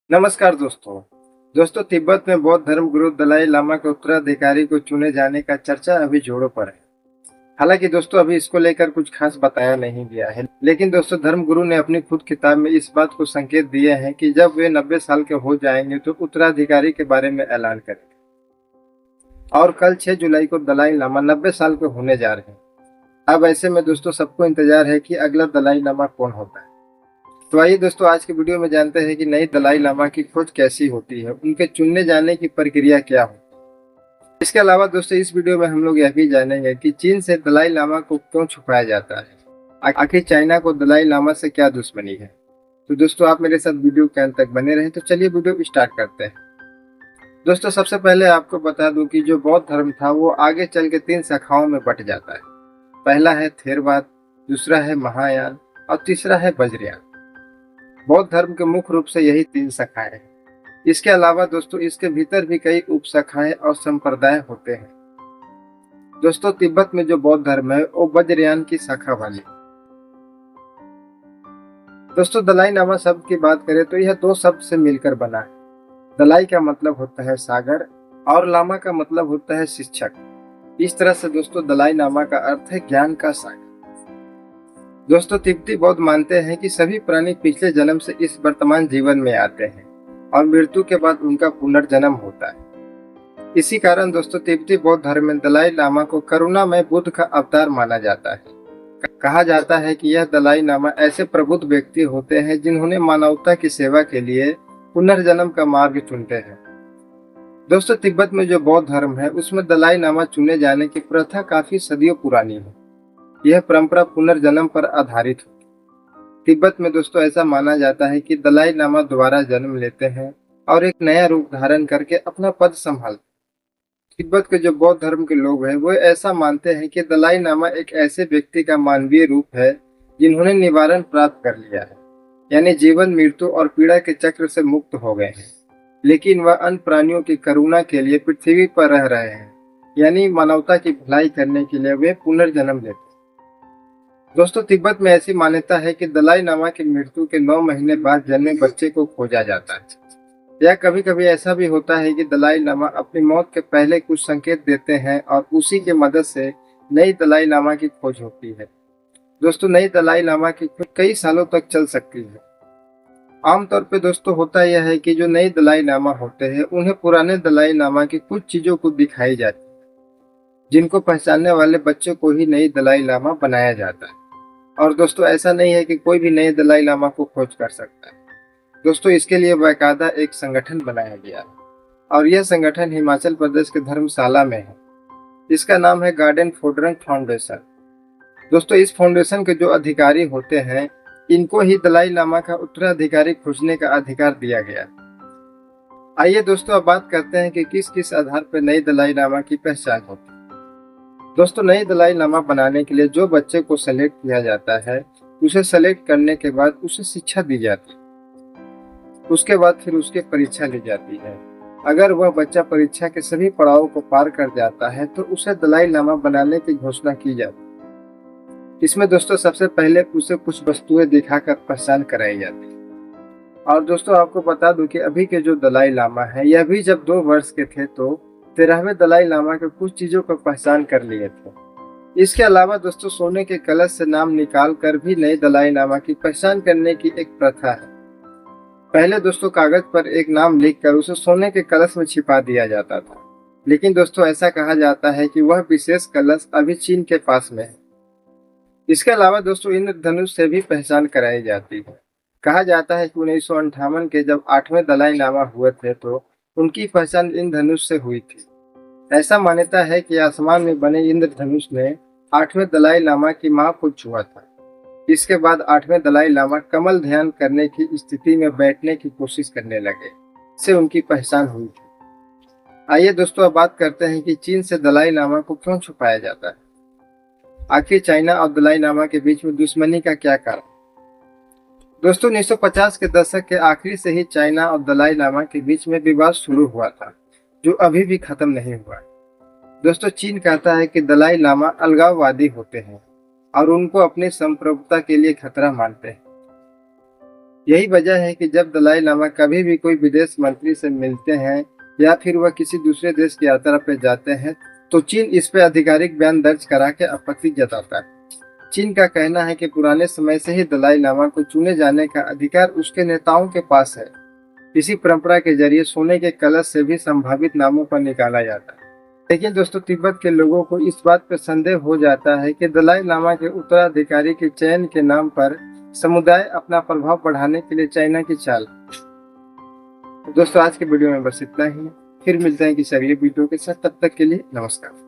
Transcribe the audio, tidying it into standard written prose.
नमस्कार दोस्तों तिब्बत में बौद्ध धर्म गुरु दलाई लामा के उत्तराधिकारी को चुने जाने का चर्चा अभी जोरों पर है। हालांकि दोस्तों अभी इसको लेकर कुछ खास बताया नहीं गया है, लेकिन दोस्तों धर्म गुरु ने अपनी खुद किताब में इस बात को संकेत दिए हैं कि जब वे 90 साल के हो जाएंगे तो उत्तराधिकारी के बारे में ऐलान करेंगे। और कल 6 जुलाई को दलाई लामा 90 साल के होने जा रहे हैं। अब ऐसे में दोस्तों सबको इंतजार है कि अगला दलाई लामा कौन होता है। तो आइए दोस्तों आज की वीडियो में जानते हैं कि नई दलाई लामा की खोज कैसी होती है, उनके चुनने जाने की प्रक्रिया क्या होती है। इसके अलावा दोस्तों इस वीडियो में हम लोग यह भी जानेंगे कि चीन से दलाई लामा को क्यों छुपाया जाता है, आखिर चाइना को दलाई लामा से क्या दुश्मनी है। तो दोस्तों आप मेरे साथ वीडियो के अंत तक बने रहे। तो चलिए वीडियो स्टार्ट करते हैं। दोस्तों सबसे पहले आपको बता दूं कि जो बौद्ध धर्म था वो आगे चल के 3 शाखाओं में बट जाता है। पहला है थेरवाद, दूसरा है महायान और तीसरा है वज्रयान। बौद्ध धर्म के मुख्य रूप से यही 3 शाखाएं हैं। इसके अलावा दोस्तों इसके भीतर भी कई उप शाखाएं और संप्रदाय होते हैं। दोस्तों तिब्बत में जो बौद्ध धर्म है वो वज्रयान की शाखा वाली। दोस्तों दलाई लामा शब्द की बात करें तो यह 2 शब्द से मिलकर बना है। दलाई का मतलब होता है सागर और लामा का मतलब होता है शिक्षक। इस तरह से दोस्तों दलाई लामा का अर्थ है ज्ञान का सागर। दोस्तों तिब्बती बौद्ध मानते हैं कि सभी प्राणी पिछले जन्म से इस वर्तमान जीवन में आते हैं और मृत्यु के बाद उनका पुनर्जन्म होता है। इसी कारण दोस्तों तिब्बती बौद्ध धर्म में दलाई लामा को करुणामय बुद्ध का अवतार माना जाता है। कहा जाता है कि यह दलाई लामा ऐसे प्रबुद्ध व्यक्ति होते हैं जिन्होंने मानवता की सेवा के लिए पुनर्जन्म का मार्ग चुनते हैं। दोस्तों तिब्बत में जो बौद्ध धर्म है उसमें दलाई लामा चुने जाने की प्रथा काफी सदियों पुरानी है। यह परंपरा पुनर्जन्म पर आधारित है। तिब्बत में दोस्तों ऐसा माना जाता है कि दलाई लामा दोबारा जन्म लेते हैं और एक नया रूप धारण करके अपना पद संभालते हैं। तिब्बत के जो बौद्ध धर्म के लोग हैं वो ऐसा मानते हैं कि दलाई लामा एक ऐसे व्यक्ति का मानवीय रूप है जिन्होंने निवारण प्राप्त कर लिया है, यानी जीवन मृत्यु और पीड़ा के चक्र से मुक्त हो गए हैं, लेकिन वह अन्य प्राणियों की करुणा के लिए पृथ्वी पर रह रहे हैं, यानी मानवता की भलाई करने के लिए वे पुनर्जन्म लेते हैं। दोस्तों तिब्बत में ऐसी मान्यता है कि दलाई लामा की मृत्यु के 9 महीने बाद जन्मे बच्चे को खोजा जाता है। या कभी कभी ऐसा भी होता है कि दलाई लामा अपनी मौत के पहले कुछ संकेत देते हैं और उसी के मदद से नई दलाई लामा की खोज होती है। दोस्तों नई दलाई लामा की खोज कई सालों तक चल सकती है। आमतौर पे दोस्तों होता यह है कि जो नई दलाई लामा होते हैं उन्हें पुराने दलाई लामा की कुछ चीजों को दिखाई जाती है, जिनको पहचानने वाले बच्चों को ही नई दलाई लामा बनाया जाता है। और दोस्तों ऐसा नहीं है कि कोई भी नए दलाई लामा को खोज कर सकता है। दोस्तों इसके लिए बाकायदा एक संगठन बनाया गया है और यह संगठन हिमाचल प्रदेश के धर्मशाला में है। इसका नाम है गार्डन फोड्रंग फाउंडेशन। दोस्तों इस फाउंडेशन के जो अधिकारी होते हैं इनको ही दलाई लामा का उत्तराधिकारी खोजने का अधिकार दिया गया है। आइए दोस्तों अब बात करते हैं कि किस किस आधार पर नई दलाई लामा की पहचान होती है। दोस्तों नई दलाई लामा बनाने के लिए जो बच्चे को सेलेक्ट किया जाता है उसे सेलेक्ट करने के बाद उसे शिक्षा दी जाती है। उसके बाद फिर उसकी परीक्षा ली जाती है। अगर वह बच्चा परीक्षा के सभी पड़ावों को पार कर जाता है तो उसे दलाई लामा बनाने की घोषणा की जाती है। इसमें दोस्तों सबसे पहले उसे कुछ वस्तुएं दिखाकर पहचान कराई जाती है। और दोस्तों आपको बता दूं कि अभी के जो दलाई लामा है यह भी जब 2 वर्ष के थे तो 13वें दलाई लामा के कुछ चीजों को पहचान कर लिए थे। इसके अलावा दोस्तों सोने के कलश से नाम निकाल कर भी नए दलाई लामा की पहचान करने की एक प्रथा है। पहले दोस्तों कागज पर एक नाम लिखकर उसे सोने के कलश में छिपा दिया जाता था, लेकिन दोस्तों ऐसा कहा जाता है कि वह विशेष कलश अभी चीन के पास में है। इसके अलावा दोस्तों इंद्रधनुष से भी पहचान कराई जाती है। कहा जाता है कि 1958 के जब 8वें दलाई लामा हुए थे तो उनकी पहचान इंद्रधनुष से हुई थी। ऐसा मान्यता है कि आसमान में बने इंद्रधनुष ने 8वें दलाई लामा की मां को छुआ था। इसके बाद 8वें दलाई लामा कमल ध्यान करने की स्थिति में बैठने की कोशिश करने लगे, इससे उनकी पहचान हुई थी। आइए दोस्तों अब बात करते हैं कि चीन से दलाई लामा को क्यों छुपाया जाता है। आखिर चाइना और दलाई लामा के बीच में दुश्मनी का क्या कारण। दोस्तों 1950 के दशक के आखिरी से ही चाइना और दलाई लामा के बीच में विवाद शुरू हुआ था, जो अभी भी खत्म नहीं हुआ। दोस्तों चीन कहता है कि दलाई लामा अलगाववादी होते हैं और उनको अपनी संप्रभुता के लिए खतरा मानते हैं। यही वजह है कि जब दलाई लामा कभी भी कोई विदेश मंत्री से मिलते हैं या फिर वह किसी दूसरे देश की यात्रा पर जाते हैं तो चीन इस पे आधिकारिक बयान दर्ज करा के आपत्ति जताता है। चीन का कहना है कि पुराने समय से ही दलाई लामा को चुने जाने का अधिकार उसके नेताओं के पास है। इसी परंपरा के जरिए सोने के कलश से भी संभावित नामों पर निकाला जाता है। लेकिन दोस्तों तिब्बत के लोगों को इस बात पर संदेह हो जाता है कि दलाई लामा के उत्तराधिकारी के चयन के नाम पर समुदाय अपना प्रभाव बढ़ाने के लिए चाइना की चाल। दोस्तों आज के वीडियो में बस इतना ही। फिर मिलते हैं किसी अगले वीडियो के साथ, तब तक के लिए नमस्कार।